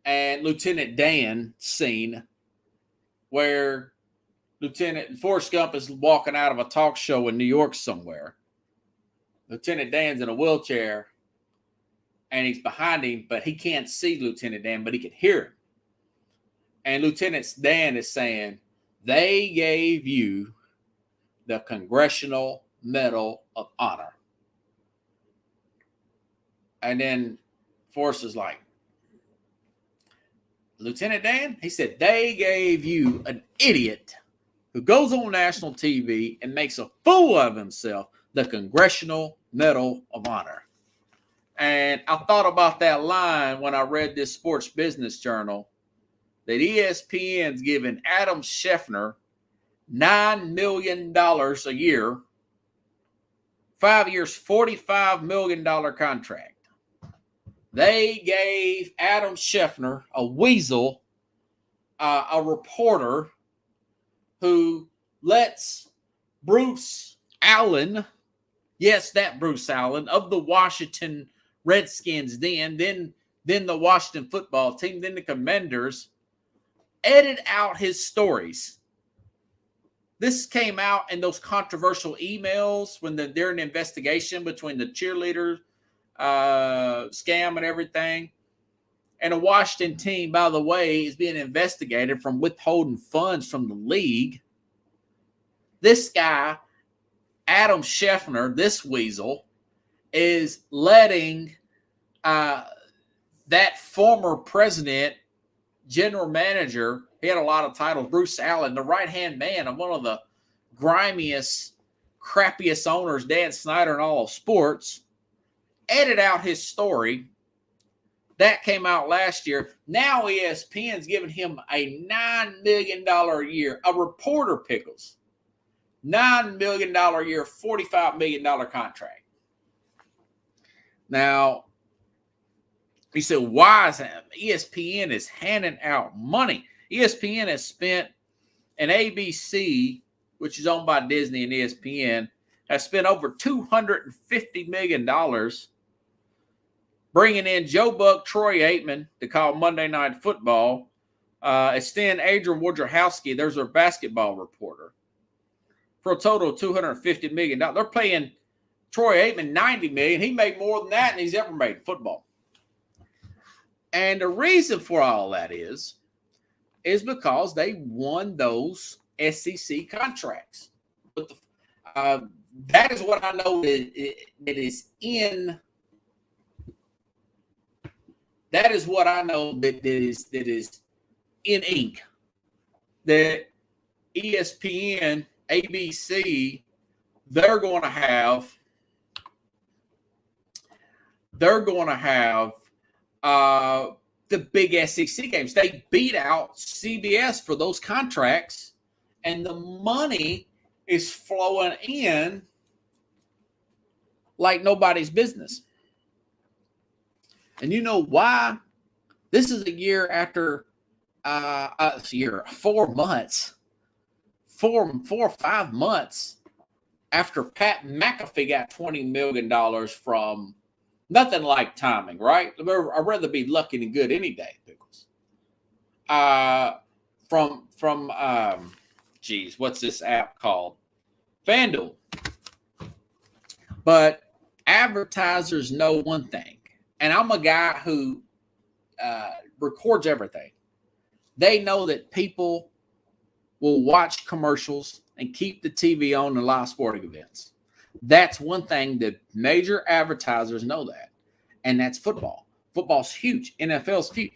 and Lieutenant Dan scene where Lieutenant Forrest Gump is walking out of a talk show in New York somewhere. Lieutenant Dan's in a wheelchair, and he's behind him, but he can't see Lieutenant Dan, but he can hear him. And Lieutenant Dan is saying, they gave you the Congressional Medal of Honor. And then Forrest is like, Lieutenant Dan? He said, they gave you an idiot who goes on national TV and makes a fool of himself the Congressional Medal of Honor. And I thought about that line when I read this Sports Business Journal that ESPN's giving Adam Schefter $9 million a year, 5 years, $45 million contract. They gave Adam Schefter, a weasel, a reporter who lets Bruce Allen, yes, that Bruce Allen, of the Washington Redskins then the Washington football team, then the Commanders, edit out his stories. This came out in those controversial emails when they're in investigation between the cheerleaders, scam and everything. And a Washington team, by the way, is being investigated from withholding funds from the league. This guy, Adam Schefter, this weasel, is letting that former president, general manager, he had a lot of titles, Bruce Allen, the right-hand man of one of the grimiest, crappiest owners, Dan Snyder, in all of sports, edit out his story. That came out last year. Now ESPN's giving him a $9 million a year, a reporter pickles. $9 million a year, $45 million contract. Now, he said, why is that? ESPN is handing out money. ESPN has spent, and ABC, which is owned by Disney and ESPN, has spent over $250 million bringing in Joe Buck, Troy Aikman to call Monday Night Football, extend Adrian Wojciechowski, there's their basketball reporter, for a total of $250 million. They're paying Troy Aikman $90 million. He made more than that than he's ever made in football. And the reason for all that is because they won those SEC contracts. But that is what I know that is in. That is what I know that is in ink. That ESPN, ABC, they're going to have the big SEC games. They beat out CBS for those contracts, and the money is flowing in like nobody's business. And you know why? This is a year after 4 months, 4 or 5 months after Pat McAfee got $20 million from nothing like timing, right? I'd rather be lucky than good any day, Pickles. What's this app called? FanDuel. But advertisers know one thing, and I'm a guy who records everything. They know that people will watch commercials and keep the TV on in live sporting events. That's one thing that major advertisers know that, and that's football. Football's huge. NFL's huge.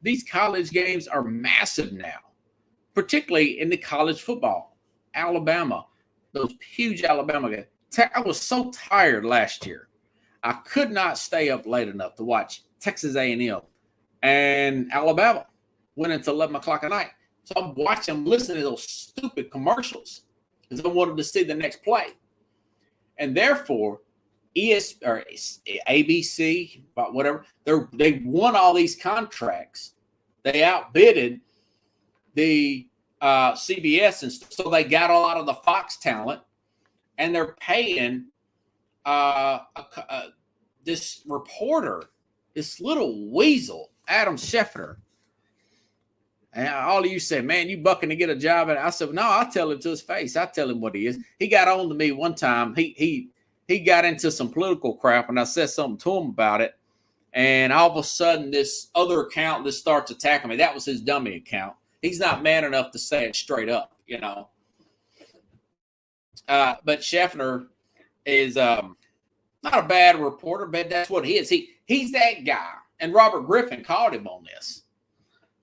These college games are massive now, particularly in the college football. Alabama, those huge Alabama games. I was so tired last year. I could not stay up late enough to watch Texas A&M and Alabama. Went until 11 o'clock at night. So I'm watching, listening to those stupid commercials because I wanted to see the next play. And therefore, ABC, whatever, they won all these contracts. They outbidded the CBS, and so they got a lot of the Fox talent, and they're paying this reporter, this little weasel, Adam Schefter. And all of you say, man, you bucking to get a job. And I said, no, I'll tell him to his face. I'll tell him what he is. He got on to me one time. He he got into some political crap, and I said something to him about it. And all of a sudden, this other account just starts attacking me. That was his dummy account. He's not man enough to say it straight up, you know. But Scheffner is not a bad reporter, but that's what he is. He's that guy. And Robert Griffin called him on this.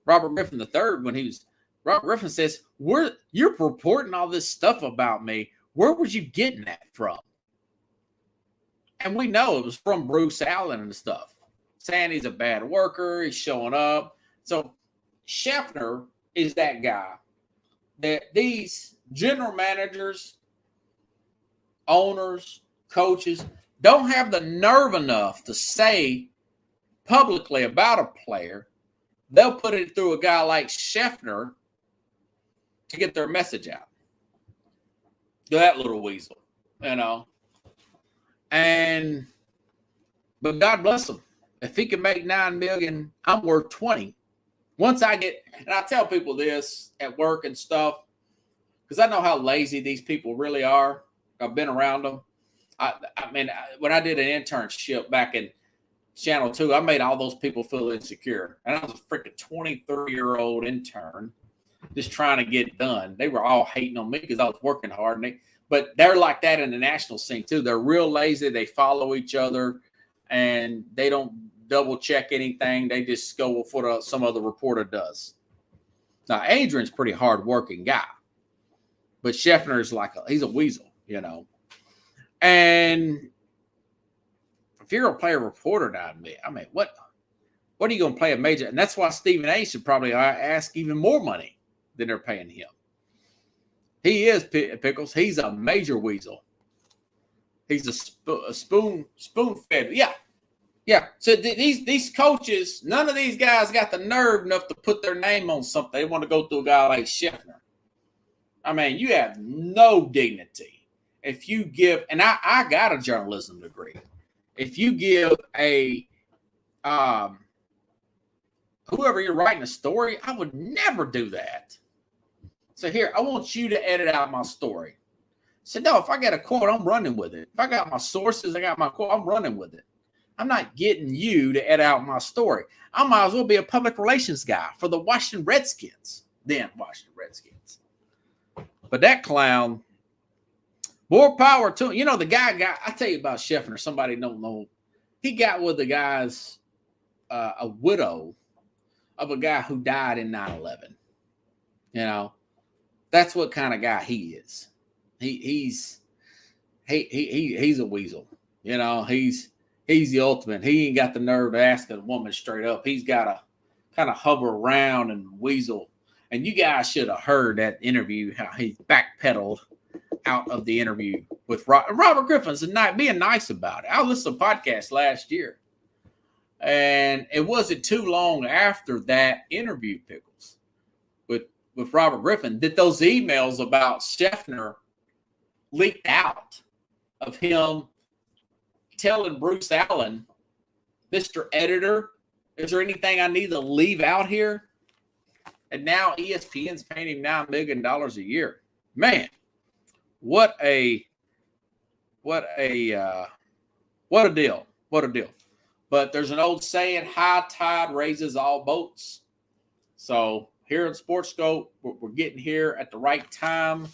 Robert Griffin III, Robert Griffin says, you're reporting all this stuff about me. Where was you getting that from? And we know it was from Bruce Allen and stuff. Saying he's a bad worker, he's showing up. So Scheffner is that guy that these general managers, owners, coaches don't have the nerve enough to say publicly about a player. They'll put it through a guy like Scheffner to get their message out. That little weasel, you know. But God bless him. If he can make $9 million, I'm worth 20. Once I get, and I tell people this at work and stuff, because I know how lazy these people really are. I've been around them. I mean, when I did an internship back in Channel 2, I made all those people feel insecure. And I was a freaking 23-year-old intern just trying to get it done. They were all hating on me because I was working hard. But they're like that in the national scene, too. They're real lazy. They follow each other, and they don't double-check anything. They just go with what some other reporter does. Now, Adrian's a pretty hard-working guy. But Scheffner is he's a weasel, you know. And if you're going to play a reporter down me, I mean, what are you going to play a major? And that's why Stephen A. should probably ask even more money than they're paying him. He is, Pickles. He's a major weasel. He's a spoon-fed. Yeah. So these coaches, none of these guys got the nerve enough to put their name on something. They want to go through a guy like Scheffner. I mean, you have no dignity. If you give, and I got a journalism degree. If you give whoever you're writing a story, I would never do that. So here, I want you to edit out my story. So no, if I got a quote, I'm running with it. If I got my sources, I got my quote, I'm running with it. I'm not getting you to edit out my story. I might as well be a public relations guy for the Washington Redskins. But that clown, more power to him. You know, the guy, I tell you about Scheffner, somebody don't know. He got with the guy's, a widow of a guy who died in 9/11. You know, that's what kind of guy he is. He's a weasel. You know, he's the ultimate. He ain't got the nerve to ask a woman straight up. He's got to kind of hover around and weasel. And you guys should have heard that interview, how he backpedaled out of the interview with Robert Griffin's being nice about it. I listened to a podcast last year. And it wasn't too long after that interview, Pickles, with Robert Griffin, that those emails about Scheffner leaked out of him telling Bruce Allen, Mr. Editor, is there anything I need to leave out here? And now ESPN's paying him $9 million a year. Man, what a deal. What a deal. But there's an old saying, high tide raises all boats. So here at SportsSkope, we're getting here at the right time.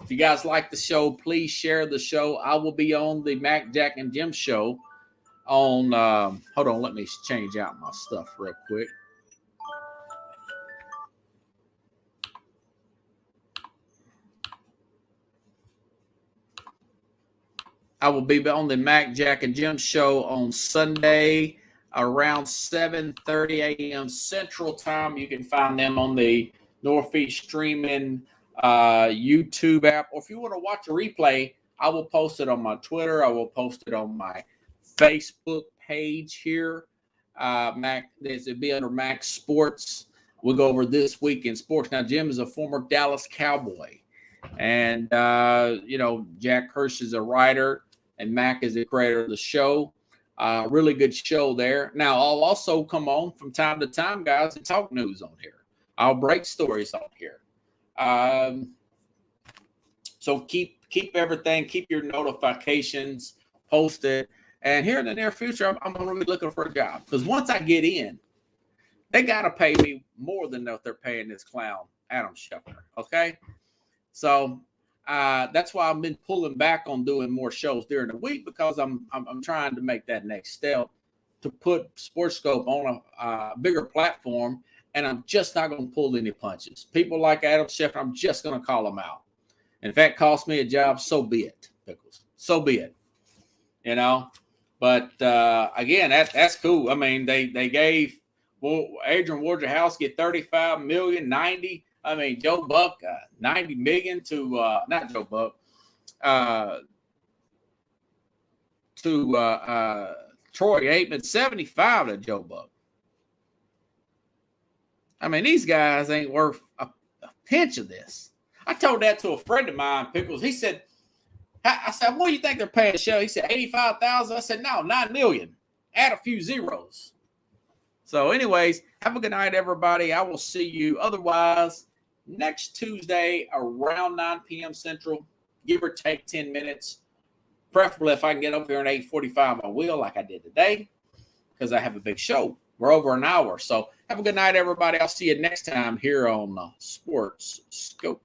If you guys like the show, please share the show. I will be on the Mac, Jack, and Jim show on, hold on, let me change out my stuff real quick. I will be on the Mac, Jack, and Jim show on Sunday around 7:30 a.m. Central Time. You can find them on the Northeast Streaming YouTube app. Or if you want to watch a replay, I will post it on my Twitter. I will post it on my Facebook page here. Mac, it'll be under Mac Sports. We'll go over this week in sports. Now, Jim is a former Dallas Cowboy. And, Jack Hirsch is a writer, and Mac is the creator of the show. Really good show there. Now, I'll also come on from time to time, guys, and talk news on here. I'll break stories on here. So keep everything, keep your notifications posted. And here in the near future, I'm going to be looking for a job. Because once I get in, they got to pay me more than what they're paying this clown, Adam Schefter. Okay? So that's why I've been pulling back on doing more shows during the week, because I'm trying to make that next step to put SportsSkope on a bigger platform, and I'm just not going to pull any punches. People like Adam Schefter, I'm just going to call them out. And if that costs me a job, so be it, Pickles. So be it. You know? But again, that's cool. I mean, they gave Adrian Wojciechowski $35 million, 90. I mean, Joe Buck, $90 million to not Joe Buck, to Troy Aikman, 75 to Joe Buck. I mean, these guys ain't worth a pinch of this. I told that to a friend of mine, Pickles. He said, I said, what do you think they're paying Shell? He said, $85,000. I said, no, $9 million. Add a few zeros. So anyways, have a good night, everybody. I will see you otherwise next Tuesday around 9 p.m. Central, give or take 10 minutes. Preferably if I can get up here at 8:45, I will, like I did today, because I have a big show. We're over an hour. So have a good night, everybody. I'll see you next time here on SportsSkope.